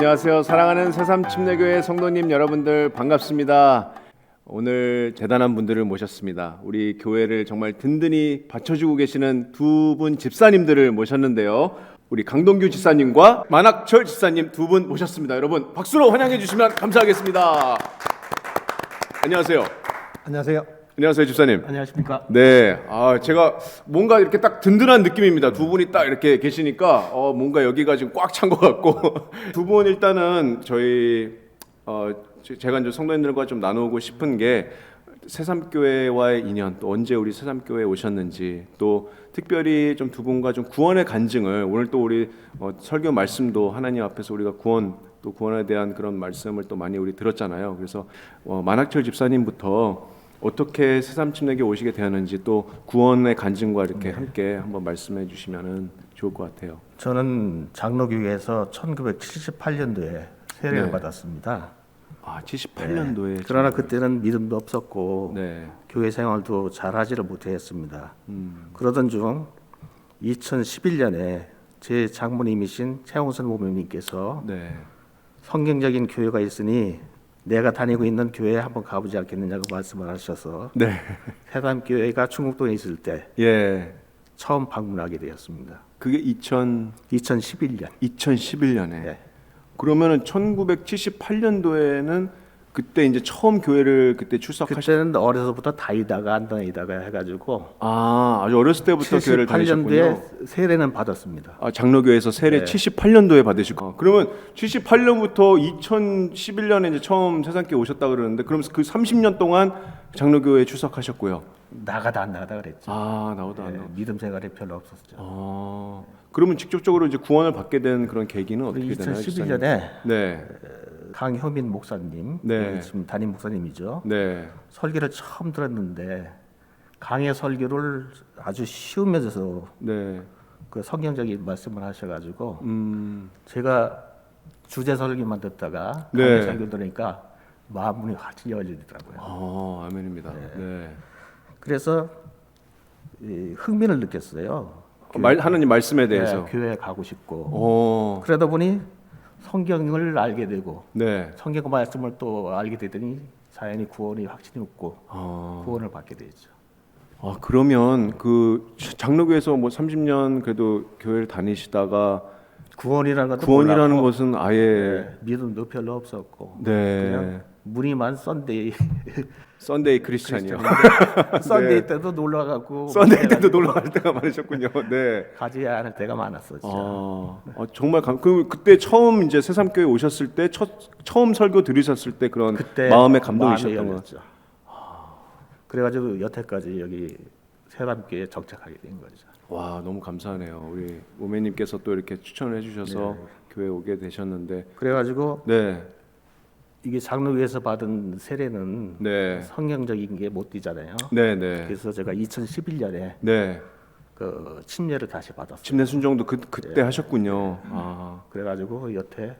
안녕하세요. 사랑하는 새삼침례교회 성도님 여러분들 반갑습니다. 오늘 대단한 분들을 모셨습니다. 우리 교회를 정말 든든히 받쳐주고 계시는 두 분 집사님들을 모셨는데요. 우리 강동규 집사님과 만학철 집사님 두 분 모셨습니다. 여러분 박수로 환영해 주시면 감사하겠습니다. 안녕하세요. 안녕하세요. 안녕하세요, 집사님. 안녕하십니까? 네, 제가 뭔가 이렇게 딱 든든한 느낌입니다. 두 분이 딱 이렇게 계시니까 뭔가 여기가 지금 꽉 찬 것 같고 두 분 일단은 저희 제가 이제 성도님들과 좀 나누고 싶은 게 새삼교회와의 인연, 또 언제 우리 새삼교회에 오셨는지, 또 특별히 좀 두 분과 좀 구원의 간증을 오늘 또 우리 설교 말씀도 하나님 앞에서 우리가 또 구원에 대한 그런 말씀을 또 많이 우리 들었잖아요. 그래서 만학철 집사님부터 어떻게 새삼침례교회 오시게 되었는지, 또 구원의 간증과 이렇게 함께 한번 말씀해 주시면 좋을 것 같아요. 저는 장로교회에서 1978년도에 세례를 네. 받았습니다. 78년도에. 그러나 그때는 믿음도 없었고 네. 교회 생활도 잘하지를 못했습니다. 그러던 중 2011년에 제 장모님이신 최홍선 목사님께서 네. 성경적인 교회가 있으니 내가 다니고 있는 교회에 한번 가보지 않겠느냐고 말씀을 하셔서 네. 새삼교회가 충북동에 있을 때 예. 처음 방문하게 되었습니다. 그게 2011년. 2011년에. 네. 그러면은 1978년도에는 그때 이제 처음 교회를 그때 출석하셨. 그때는 어려서부터 다니다가 안 다니다가 해가지고 아주 어렸을 때부터 교회를 다니셨군요. 78년도에 세례는 받았습니다. 장로교회에서 세례 네. 78년도에 받으시고. 그러면 78년부터 2011년에 이제 처음 새삼교회 오셨다 그러는데, 그럼 그 30년 동안 장로교회에 출석하셨고요. 나가다 안 나가다 그랬죠. 나오다 안 네, 나오다. 믿음 생활이 별로 없었죠. 그러면 직접적으로 이제 구원을 받게 된 그런 계기는 어떻게 되나요? 2011년에 네. 강효민 목사님, 네. 지금 담임 목사님이죠. 네. 설교를 처음 들었는데 강의 설교를 아주 쉬우면서 네. 그 성경적인 말씀을 하셔가지고 제가 주제 설교만 듣다가 네. 강의 설교 들으니까 마음문이 확 열리더라고요. 아멘입니다. 네. 그래서 흥미를 느꼈어요. 하나님 말씀에 대해서. 네, 교회에 가고 싶고 그러다 보니 성경을 알게 되고 네. 성경 말씀을 또 알게 되더니 자연히 구원이 확신이 없고 구원을 받게 되죠. 그러면 그 장로교에서 뭐 30년 그래도 교회를 다니시다가 구원이라는 것도 구원이라는 몰랐고, 것은 아예 믿음도 별로 없었고 네. 그냥 무늬만 썬데이 썬데이 크리스찬이요. 썬데이 네. 때도 놀러 가고 썬데이 때도 놀러 갈 때가 많으셨군요. 네. 가지 않을 때가 많았어 진짜. 정말 그때 처음 이제 새삼교회 오셨을 때 처음 설교 들으셨을 때 그런 그때 마음의 감동이셨던 것 열렸죠. 그래가지고 여태까지 여기 새삼교회에 정착하게 된 거죠. 와, 너무 감사하네요. 우리 오매님께서 또 이렇게 추천을 해주셔서 교회 오게 되셨는데. 그래가지고 네. 이게 장로교에서 받은 세례는 네. 성경적인 게 못 되잖아요. 네, 네. 그래서 제가 2011년에 네. 그 침례를 다시 받았어요. 침례 순종도 그때 하셨군요. 그래가지고 여태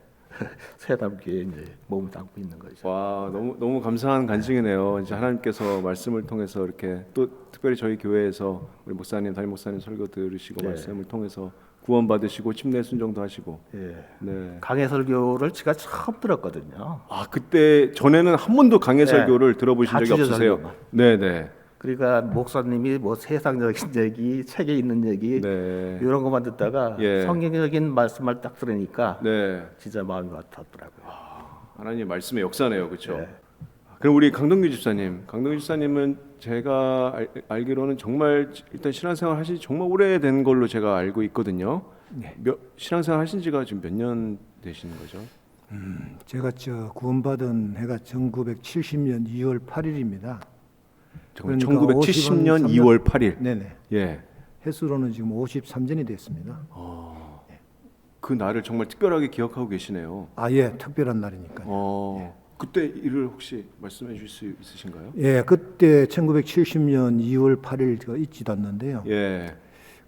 새담교에 이제 몸을 담고 있는 거죠. 와, 너무 감사한 간증이네요. 이제 하나님께서 말씀을 통해서 이렇게 또 특별히 저희 교회에서 우리 목사님, 담임 목사님 설교 들으시고 네. 말씀을 통해서 구원 받으시고 침례 순종도 하시고. 예. 네. 강해 설교를 제가 처음 들었거든요. 그때 전에는 한 번도 강해 네. 설교를 들어보신 다 적이 주제 없으세요? 설교만. 네, 네. 그러니까 목사님이 뭐 세상적인 얘기, 책에 있는 얘기 네. 이런 것만 듣다가 예. 성경적인 말씀을 딱 들으니까 네. 진짜 마음이 와닿더라고요. 하나님 말씀의 역사네요, 그렇죠? 네. 그럼 우리 강동규 집사님은 제가 알기로는 정말 일단 신앙생활 하신 지 정말 오래된 걸로 제가 알고 있거든요. 네. 신앙생활 하신 지가 지금 몇 년 되시는 거죠? 제가 구원받은 해가 1970년 2월 8일입니다. 그러니까 1970년 2월 8일. 네네. 예. 횟수로는 지금 53전이 됐습니다. 그 날을 정말 특별하게 기억하고 계시네요. 예, 특별한 날이니까요. 그때 일을 혹시 말씀해 주실 수 있으신가요? 예, 그때 1970년 2월 8일 제가 잊지도 않는데요. 예.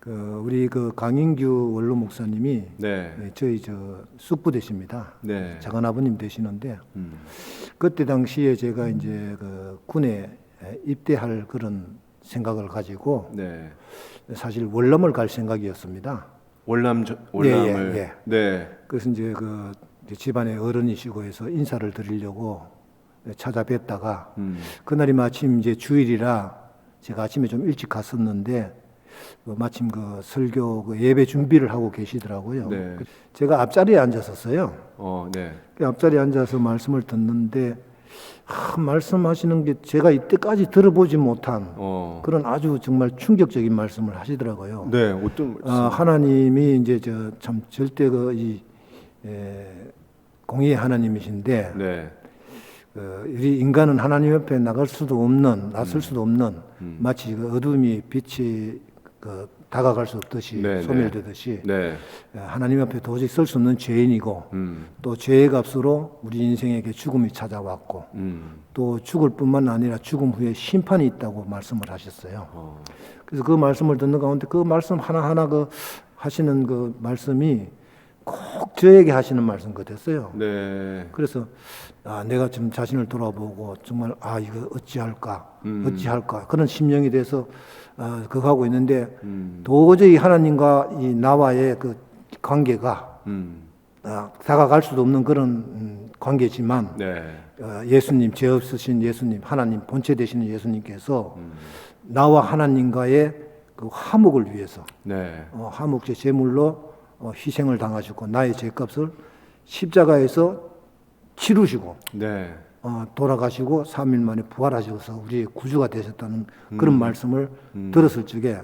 우리 강인규 원로 목사님이 네. 저희 숙부 되십니다. 네. 작은 아버님 되시는데 그때 당시에 제가 이제 군에 입대할 그런 생각을 가지고 네. 사실 월남을 갈 생각이었습니다. 월남을. 예. 네. 그래서 이제 이제 집안의 어른이시고 해서 인사를 드리려고 찾아뵙다가 그날이 마침 이제 주일이라 제가 아침에 좀 일찍 갔었는데 마침 그 설교 그 예배 준비를 하고 계시더라고요. 네. 제가 앞자리에 앉았었어요. 네. 그 앞자리에 앉아서 말씀을 듣는데 말씀하시는 게 제가 이때까지 들어보지 못한 그런 아주 정말 충격적인 말씀을 하시더라고요. 네, 어떤 말씀? 하나님이 이제 참 절대 공의의 하나님이신데 네. 이 인간은 하나님 옆에 나설 수도 없는 마치 그 어둠이 빛이 다가갈 수 없듯이 네, 소멸되듯이 네. 하나님 앞에 도저히 설 수 없는 죄인이고 또 죄의 값으로 우리 인생에게 죽음이 찾아왔고 또 죽을 뿐만 아니라 죽음 후에 심판이 있다고 말씀을 하셨어요. 그래서 그 말씀을 듣는 가운데 그 말씀 하나하나 하시는 그 말씀이 꼭 저에게 하시는 말씀 같았어요. 네. 그래서 내가 지금 자신을 돌아보고 정말 이거 어찌할까 그런 심령이 돼서 그거 하고 있는데 도저히 하나님과 이 나와의 그 관계가 다가갈 수도 없는 그런 관계지만 네. 예수님, 죄 없으신 예수님, 하나님 본체 되시는 예수님께서 나와 하나님과의 그 화목을 위해서 네. 화목제 제물로 희생을 당하시고 나의 죄값을 십자가에서 치르시고 네. 돌아가시고 3일 만에 부활하셔서 우리의 구주가 되셨다는 그런 말씀을 들었을 적에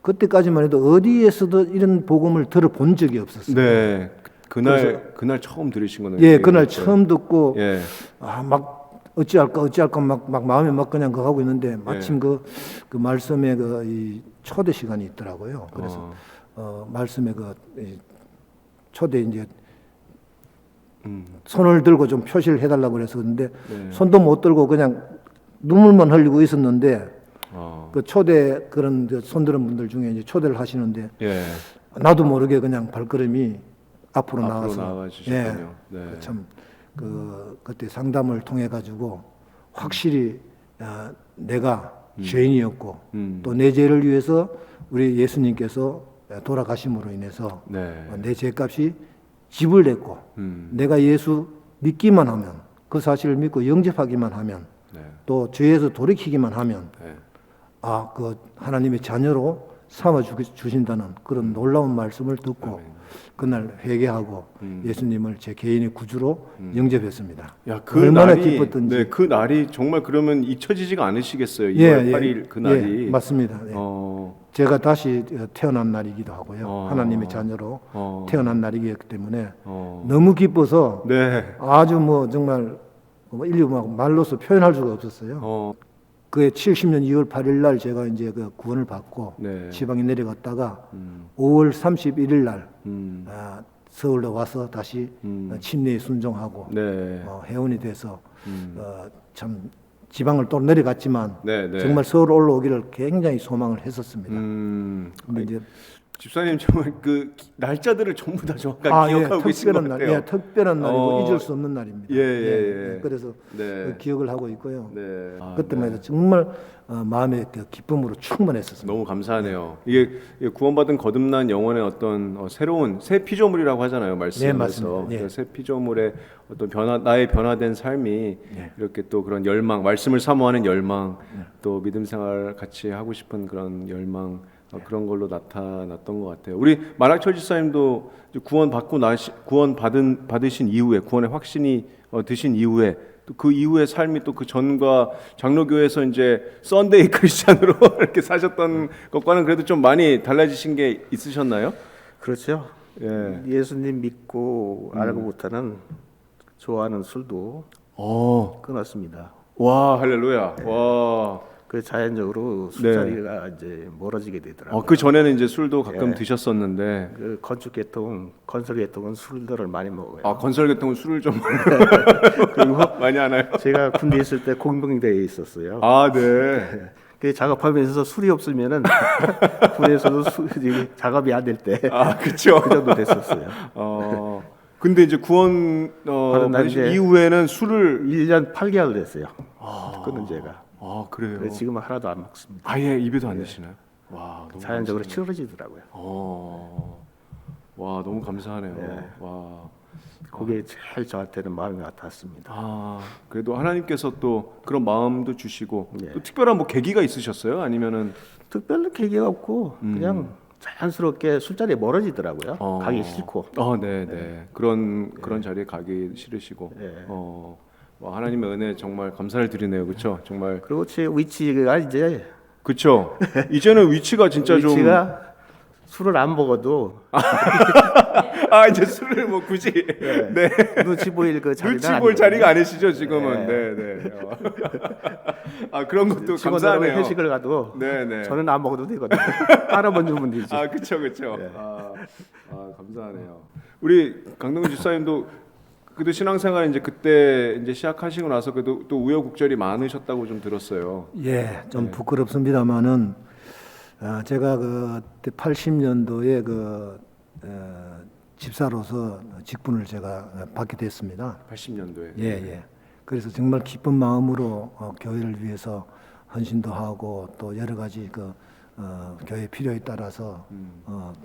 그때까지만 해도 어디에서도 이런 복음을 들어본 적이 없었어요. 네. 그날 처음 들으신 거는 예, 그날 처음 듣고 예. 막 어찌할까 막 마음에 막 그냥 그거 하고 있는데 마침 그 말씀에 이 초대 시간이 있더라고요. 그래서 말씀에 이 초대 이제 손을 들고 좀 표시를 해달라고 그랬었는데 손도 못 들고 그냥 눈물만 흘리고 있었는데 그 초대 그런 손들은 분들 중에 이제 초대를 하시는데 예. 나도 모르게 그냥 발걸음이 앞으로 나와서 나와주셨군요. 네. 참 그때 상담을 통해 가지고 확실히 내가 죄인이었고 또 내 죄를 위해서 우리 예수님께서 돌아가심으로 인해서 네. 내 죄값이 지불됐고 내가 예수 믿기만 하면 그 사실을 믿고 영접하기만 하면 네. 또 죄에서 돌이키기만 하면 네. 그 하나님의 자녀로 삼아 주신다는 그런 놀라운 말씀을 듣고 그날 회개하고 예수님을 제 개인의 구주로 영접했습니다. 야, 그 얼마나 날이, 기뻤던지. 네, 그 날이 정말 그러면 잊혀지지가 않으시겠어요. 2월 8일 그 날이. 예, 맞습니다. 예. 제가 다시 태어난 날이기도 하고요. 하나님의 자녀로 태어난 날이기 때문에 너무 기뻐서 네. 아주 정말 인류 말로서 표현할 수가 없었어요. 그해 70년 2월 8일 날 제가 이제 그 구원을 받고 네. 지방에 내려갔다가 5월 31일 날 서울로 와서 다시 침례에 순종하고 네. 회원이 돼서 참 지방을 또 내려갔지만 네, 네. 정말 서울 올라오기를 굉장히 소망을 했었습니다. 근데 이제 집사님 정말 그 날짜들을 전부 다 정확하게 기억하고 계신 것 같아요. 특별한 날이고 잊을 수 없는 날입니다. 예. 그래서 네. 기억을 하고 있고요. 네. 그때만 해도 정말 마음의 기쁨으로 충만했었습니다. 너무 감사하네요. 이게 구원받은 거듭난 영혼의 어떤 새로운 새 피조물이라고 하잖아요. 말씀에서. 네, 맞습니다. 네. 새 피조물의 어떤 나의 변화된 삶이 이렇게 또 그런 열망, 말씀을 사모하는 열망, 또 믿음 생활 같이 하고 싶은 그런 열망 그런 걸로 나타났던 것 같아요. 우리 만학철 집사님도 구원 받으신 이후에 구원의 확신이 드신 이후에 또 그 이후의 삶이 또 그 전과 장로교에서 이제 썬데이 크리스찬으로 이렇게 사셨던 것과는 그래도 좀 많이 달라지신 게 있으셨나요? 그렇죠. 예. 예수님 믿고 알고부터는 좋아하는 술도 끊었습니다. 와 할렐루야. 와. 그 자연적으로 술자리가 이제 멀어지게 되더라고요. 그 전에는 이제 술도 가끔 드셨었는데. 그 건설 계통은 술들을 많이 먹어요. 건설 계통은 술을 좀 그리고 많이 하나요? 제가 군대 있을 때 공병대에 있었어요. 네. 그 작업하면서 술이 없으면은 군에서도 작업이 안 될 때. 그렇죠. 그 정도 됐었어요. 근데 이제 구원 받으신 이후에는 술을 1년 8개월 됐어요. 끊은 제가. 그래요. 그래서 지금은 하나도 안 먹습니다. 아예 입에도 안 드시나요? 와, 너무 자연적으로 감사하네요. 치러지더라고요. 와, 너무 감사하네요. 네. 와, 그게 제일 저한테는 마음이 와닿았습니다. 아, 그래도 하나님께서 또 그런 마음도 주시고 네. 또 특별한 뭐 계기가 있으셨어요? 아니면은 특별한 계기가 없고 그냥 자연스럽게 술자리에 멀어지더라고요. 가기 싫고. 네. 그런 자리에 가기 싫으시고. 네. 와, 하나님의 은혜 정말 감사를 드리네요. 그렇죠? 정말 그리고 제 위치가 이제 그렇죠. 이제는 위치가 진짜 좀 위치가 술을 안 먹어도 이제 술을 뭐 굳이 네. 눈치 보일 그 자리가 눈치 볼 자리가 아니시죠 지금은. 네. 그런 것도 직원들하고 감사하네요. 회식을 가도 네. 저는 안 먹어도 되거든요. 따라만 주면 되지. 그렇죠. 네. 감사하네요. 우리 강동근 집사님도 그래도 신앙생활 이제 그때 이제 시작하시고 나서 그래도 또 우여곡절이 많으셨다고 좀 들었어요. 예, 좀 부끄럽습니다만은 제가 그때 80년도에 집사로서 직분을 제가 받게 됐습니다. 80년도에. 예. 그래서 정말 기쁜 마음으로 교회를 위해서 헌신도 하고 또 여러 가지 교회 필요에 따라서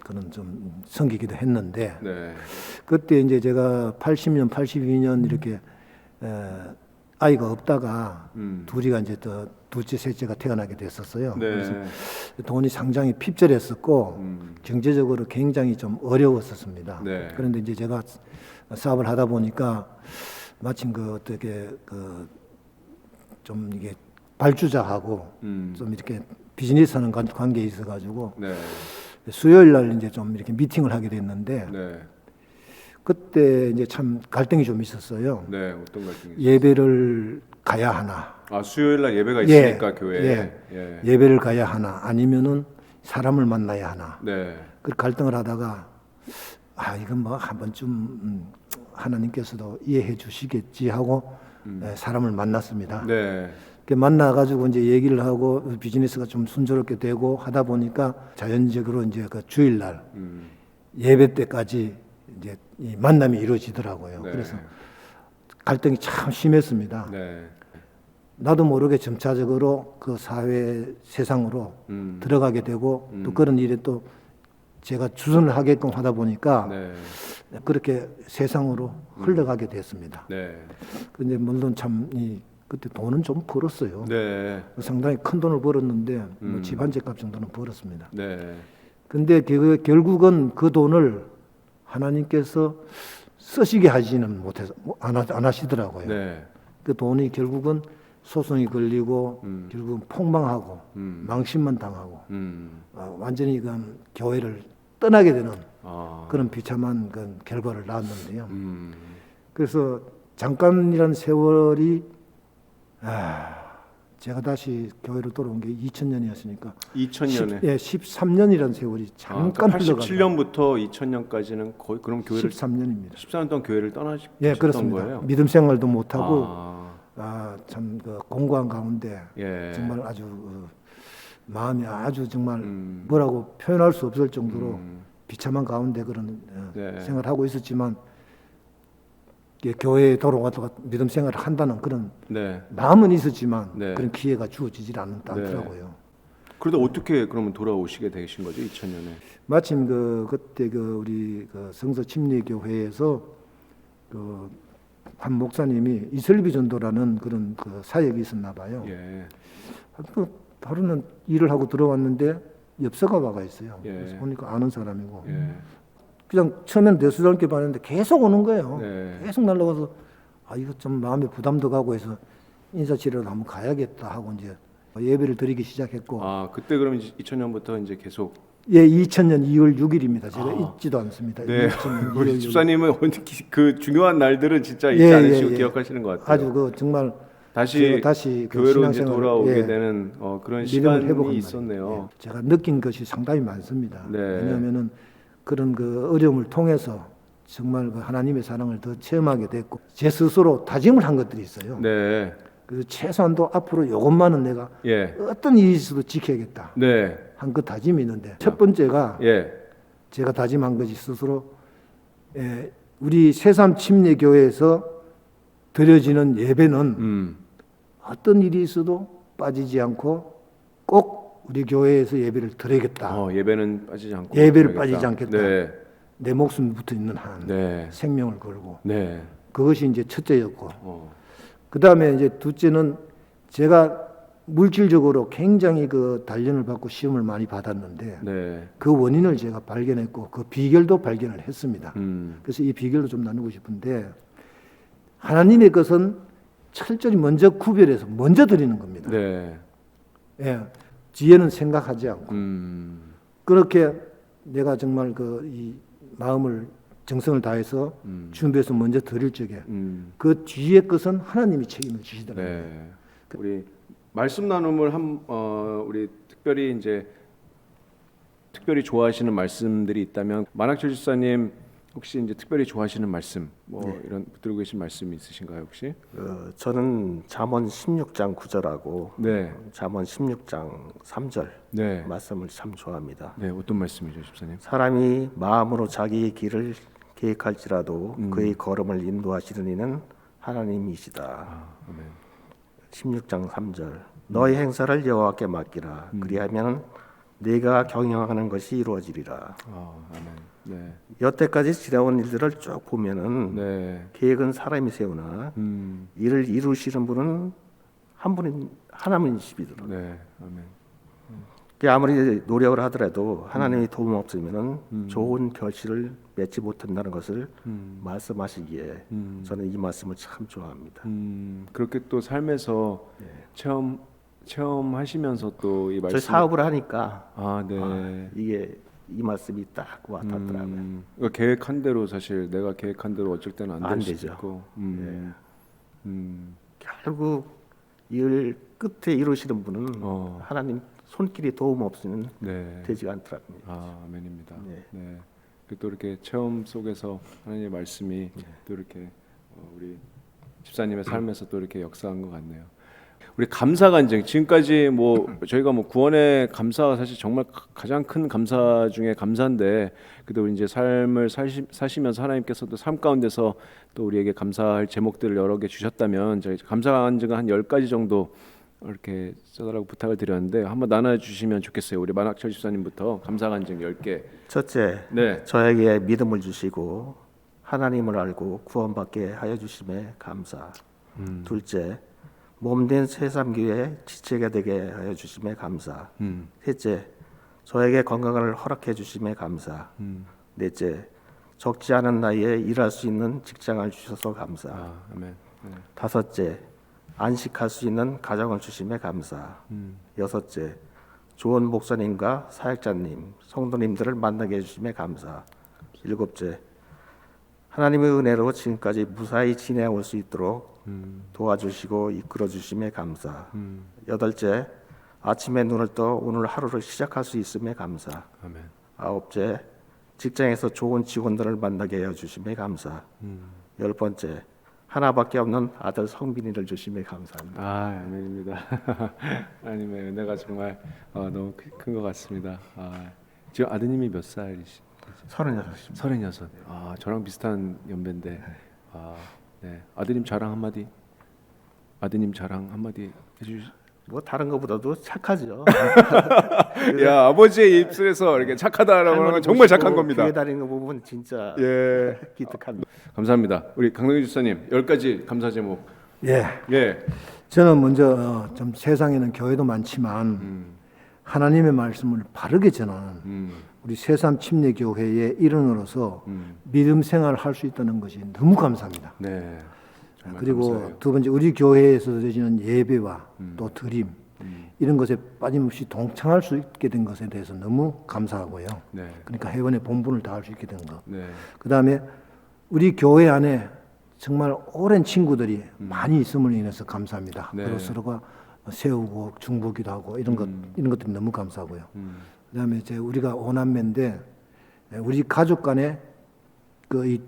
그런 좀 섬기기도 했는데 네. 그때 이제 제가 80년, 82년 이렇게 아이가 없다가 둘이가 이제 또 둘째, 셋째가 태어나게 됐었어요. 네. 그래서 돈이 상당히 핍절했었고 경제적으로 굉장히 좀 어려웠었습니다. 네. 그런데 이제 제가 사업을 하다 보니까 마침 어떻게 좀 이게 발주자하고 좀 이렇게 비즈니스하는 관계에 있어가지고 네. 수요일 날 이제 좀 이렇게 미팅을 하게 됐는데 네. 그때 이제 참 갈등이 좀 있었어요. 네. 어떤 갈등이? 예배를 가야 하나? 수요일 날 예배가 있으니까 교회에. 예배를 가야 하나? 아니면은 사람을 만나야 하나? 네. 그 갈등을 하다가 이건 뭐 한 번쯤 하나님께서도 이해해 주시겠지 하고 사람을 만났습니다. 네. 만나가지고 이제 얘기를 하고 비즈니스가 좀 순조롭게 되고 하다 보니까 자연적으로 이제 그 주일날 예배 때까지 이제 이 만남이 이루어지더라고요. 네. 그래서 갈등이 참 심했습니다. 네. 나도 모르게 점차적으로 그 사회 세상으로 들어가게 되고 또 그런 일에 또 제가 주선을 하게끔 하다 보니까 네. 그렇게 세상으로 흘러가게 됐습니다. 네. 근데 물론 참 그때 돈은 좀 벌었어요. 네. 상당히 큰 돈을 벌었는데 뭐 집 한 채 값 정도는 벌었습니다. 네. 근데 결국은 그 돈을 하나님께서 쓰시게 하지는 못해서 안 하시더라고요. 네. 그 돈이 결국은 소송이 걸리고 결국은 폭망하고 망신만 당하고 완전히 교회를 떠나게 되는 그런 비참한 결과를 낳았는데요. 그래서 잠깐이라는 세월이 제가 다시 교회로 돌아온 게 2000년이었으니까 2000년에 13년이라는 세월이 잠깐 흘러가고 87년부터 2000년까지는 거의 그럼 교회를 13년입니다. 14년 동안 교회를 떠나셨던 예, 그렇습니다. 거예요. 믿음 생활도 못 하고 참 공고한 가운데 예. 정말 아주 마음이 아주 정말 뭐라고 표현할 수 없을 정도로 비참한 가운데 그런 네. 생활을 하고 있었지만 교회에 돌아와서 믿음 생활을 한다는 그런 네. 마음은 있었지만 네. 그런 기회가 주어지질 않더라고요. 그러다 어떻게 그러면 돌아오시게 되신 거죠? 2000년에. 마침 그때 우리 성서 침례교회에서 한 목사님이 이슬비 전도라는 그런 사역이 있었나 봐요. 예. 하루는 일을 하고 들어왔는데 엽서가 와가 있어요. 예. 그래서 보니까 아는 사람이고 예. 그냥 처음에는 대수롭게 봤는데 계속 오는 거예요. 네. 계속 날라와서 이거 좀 마음에 부담도 가고 해서 인사치료를 한번 가야겠다 하고 이제 예배를 드리기 시작했고 그때 그러면 2000년부터 이제 계속 2000년 2월 6일입니다. 제가 잊지도 않습니다. 네. 2000년 2월 우리 6일. 집사님은 그 중요한 날들은 진짜 잊지 않으시고 기억하시는 것 같아요. 아주 정말 다시 신앙생활을, 교회로 이제 돌아오게 되는 그런 시간이 회복한 있었네요. 말이에요. 제가 느낀 것이 상당히 많습니다. 네. 왜냐하면은 그런 어려움을 통해서 정말 하나님의 사랑을 더 체험하게 됐고 제 스스로 다짐을 한 것들이 있어요. 네. 그래서 최소한도 앞으로 이것만은 내가 예. 어떤 일이 있어도 지켜야겠다 네. 한 그 다짐이 있는데 첫 번째가 예. 제가 다짐한 것이 스스로 우리 새삼 침례교회에서 드려지는 예배는 어떤 일이 있어도 빠지지 않고 꼭 우리 교회에서 예배를 드려야겠다. 예배는 빠지지 않고 예배를 드려야겠다. 빠지지 않겠다. 네. 내 목숨이 붙어 있는 한 네. 생명을 걸고 네. 그것이 이제 첫째였고 그 다음에 이제 둘째는 제가 물질적으로 굉장히 그 단련을 받고 시험을 많이 받았는데 네. 그 원인을 제가 발견했고 그 비결도 발견을 했습니다. 음. 그래서 이 비결도 좀 나누고 싶은데 하나님의 것은 철저히 먼저 구별해서 먼저 드리는 겁니다. 네. 예, 뒤에는 생각하지 않고 그렇게 내가 정말 그 이 마음을 정성을 다해서 준비해서 먼저 드릴 적에 그 뒤에 것은 하나님이 책임을 지시더라고요. 네. 우리 말씀 나눔을 우리 특별히 좋아하시는 말씀들이 있다면 만학철 집사님 혹시 이제 특별히 좋아하시는 말씀 이런 붙들고 계신 말씀이 있으신가요 혹시? 저는 잠언 16장 9절하고 네. 잠언 16장 3절 네. 말씀을 참 좋아합니다. 네. 어떤 말씀이죠, 집사님? 사람이 마음으로 자기의 길을 계획할지라도 그의 걸음을 인도하시는 이는 하나님이시다. 아멘. 16장 3절 너의 행사를 여호와께 맡기라. 그리하면 네가 경영하는 것이 이루어지리라. 아멘. 네. 여태까지 지나온 일들을 쭉 보면은 네. 계획은 사람이 세우나 이를 이루시는 분은 한 분인 하나님이시더라고요. 네. 아멘. 아무리 노력을 하더라도 하나님이 도움 없으면은 좋은 결실을 맺지 못한다는 것을 말씀하시기에 저는 이 말씀을 참 좋아합니다. 그렇게 또 삶에서 체험하시면서 또 이 저 말씀 사업을 하니까 네. 이게 이 말씀이 딱 와닿더라고요. 그러니까 계획한 대로 사실 내가 계획한 대로 어쩔 때는 안 될 수도 되죠. 있고. 결국 일 끝에 이루시는 분은 하나님 손길이 도움 없이는 네. 되지 않더라고요. 아멘입니다. 네. 네. 또 이렇게 체험 속에서 하나님의 말씀이 또 이렇게 우리 집사님의 삶에서 또 이렇게 역사한 것 같네요. 우리 감사 간증 지금까지 저희가 구원의 감사가 사실 정말 가장 큰 감사 중에 감사인데 그래도 이제 삶을 사시면서 하나님께서도 삶 가운데서 또 우리에게 감사할 제목들을 여러 개 주셨다면 저희 감사 간증은 한 10가지 정도 이렇게 써달라고 부탁을 드렸는데 한번 나눠주시면 좋겠어요. 우리 만학철 집사님부터 감사 간증 10개. 첫째, 네. 저에게 믿음을 주시고 하나님을 알고 구원받게 하여 주심에 감사. 둘째, 몸된 새삼교회 지체가 되게 하여 주심에 감사. 셋째, 저에게 건강을 허락해 주심에 감사. 넷째, 적지 않은 나이에 일할 수 있는 직장을 주셔서 감사. 아멘. 네. 다섯째, 안식할 수 있는 가정을 주심에 감사. 여섯째, 좋은 목사님과 사역자님, 성도님들을 만나게 해주심에 감사. 일곱째, 하나님의 은혜로 지금까지 무사히 지내올 수 있도록 도와주시고 이끌어 주심에 감사. 여덟째, 아침에 눈을 떠 오늘 하루를 시작할 수 있음에 감사. 아멘. 아홉째, 직장에서 좋은 직원들을 만나게 해 주심에 감사. 열 번째, 하나밖에 없는 아들 성빈이를 주심에 감사합니다. 아멘입니다. 하나님의 은혜가 정말 너무 큰 것 같습니다. 지금 아드님이 몇 살이시? 36입니다. 36. 저랑 비슷한 연배인데. 네. 아드님 자랑 한마디. 아드님 자랑 한마디 해주시. 뭐 다른 것보다도 착하죠. 야, 아버지의 입술에서 이렇게 착하다라고 하는 건 정말 착한 겁니다. 교회 다니는 거 보면 진짜 예. 기특합니다. 감사합니다. 우리 강동희 집사님 10가지 감사 제목. 예, 예. 저는 먼저 좀 세상에는 교회도 많지만 하나님의 말씀을 바르게 전하는 우리 새삼 침례교회의 일원으로서 믿음 생활을 할 수 있다는 것이 너무 감사합니다. 네. 정말 그리고 감사해요. 두 번째 우리 교회에서 드리는 예배와 또 드림 이런 것에 빠짐없이 동참할 수 있게 된 것에 대해서 너무 감사하고요. 네. 그러니까 회원의 본분을 다할 수 있게 된 것. 네. 그 다음에 우리 교회 안에 정말 오랜 친구들이 많이 있음을 인해서 감사합니다. 네. 그리고 서로가 세우고 중보기도 하고 이런 것들이 너무 감사하고요. 그다음에 이제 우리가 오남매인데 우리 가족 간에 이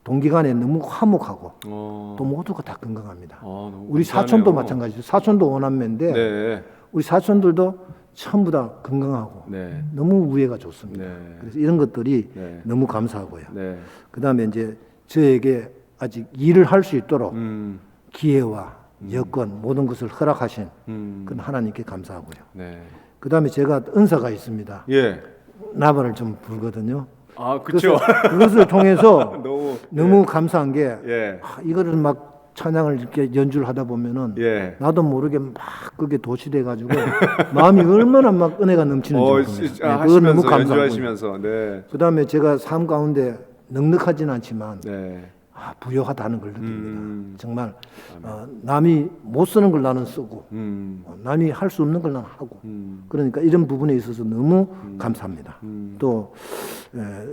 동기간에 너무 화목하고 또 모두가 다 건강합니다. 너무 우리 감사하네요. 사촌도 마찬가지죠. 사촌도 오남매인데 네. 우리 사촌들도 전부 다 건강하고 네. 너무 우애가 좋습니다. 네. 그래서 이런 것들이 네. 너무 감사하고요. 네. 그다음에 이제 저에게 아직 일을 할 수 있도록 기회와 여건 모든 것을 허락하신 그건 하나님께 감사하고요. 네. 그다음에 제가 은사가 있습니다. 예. 나발을 좀 불거든요. 아, 그렇죠. 그것을 통해서 너무 너무 감사한 게 예. 이거를 막 찬양을 이렇게 연주를 하다 보면은 예. 나도 모르게 막 그게 도취돼 가지고 마음이 얼마나 막 은혜가 넘치는지 모릅니다. 진짜 그걸 너무 하시면서 감사하고 연주하시면서 네. 그다음에 제가 삶 가운데 넉넉하진 않지만 네. 부요하다는 걸 느낍니다. 정말 남이 못 쓰는 걸 나는 쓰고 남이 할 수 없는 걸 나는 하고 그러니까 이런 부분에 있어서 너무 감사합니다. 또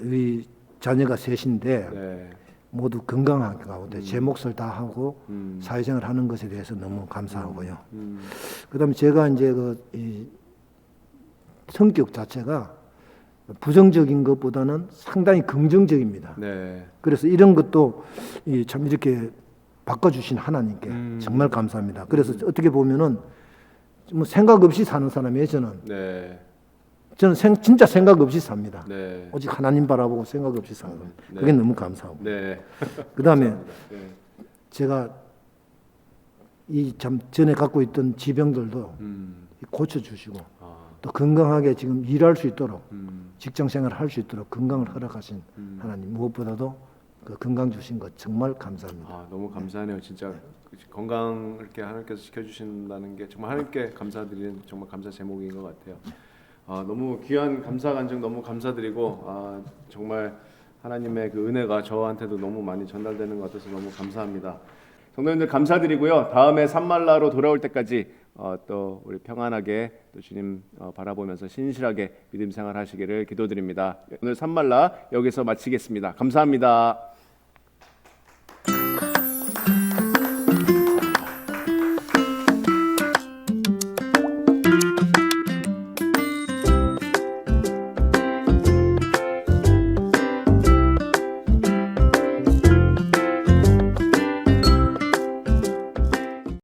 우리 자녀가 셋인데 네. 모두 건강한 가운데 제 몫을 다 하고 사회생활 하는 것에 대해서 너무 감사하고요. 그다음에 제가 이제 이 성격 자체가 부정적인 것보다는 상당히 긍정적입니다. 네. 그래서 이런 것도 참 이렇게 바꿔주신 하나님께 정말 감사합니다. 그래서 어떻게 보면은 뭐 생각 없이 사는 사람이에요. 네. 저는 진짜 생각 없이 삽니다. 네. 오직 하나님 바라보고 생각 없이 사는 거예요. 네. 그게 너무 감사하고. 네. 그다음에 네. 제가 이 참 전에 갖고 있던 지병들도 고쳐주시고 또 건강하게 지금 일할 수 있도록 직장 생활 할 수 있도록 건강을 허락하신 하나님 무엇보다도 그 건강 주신 것 정말 감사합니다. 아, 너무 감사하네요. 진짜 건강 이렇게 하나님께서 지켜주신다는 게 정말 하나님께 감사드리는 정말 감사 제목인 것 같아요. 아, 너무 귀한 감사 간증 너무 감사드리고 정말 하나님의 그 은혜가 저한테도 너무 많이 전달되는 것 같아서 너무 감사합니다. 성도님들 감사드리고요. 다음에 산말라로 돌아올 때까지 또 우리 평안하게 또 주님 바라보면서 신실하게 믿음 생활하시기를 기도드립니다. 오늘 산말라 여기서 마치겠습니다. 감사합니다.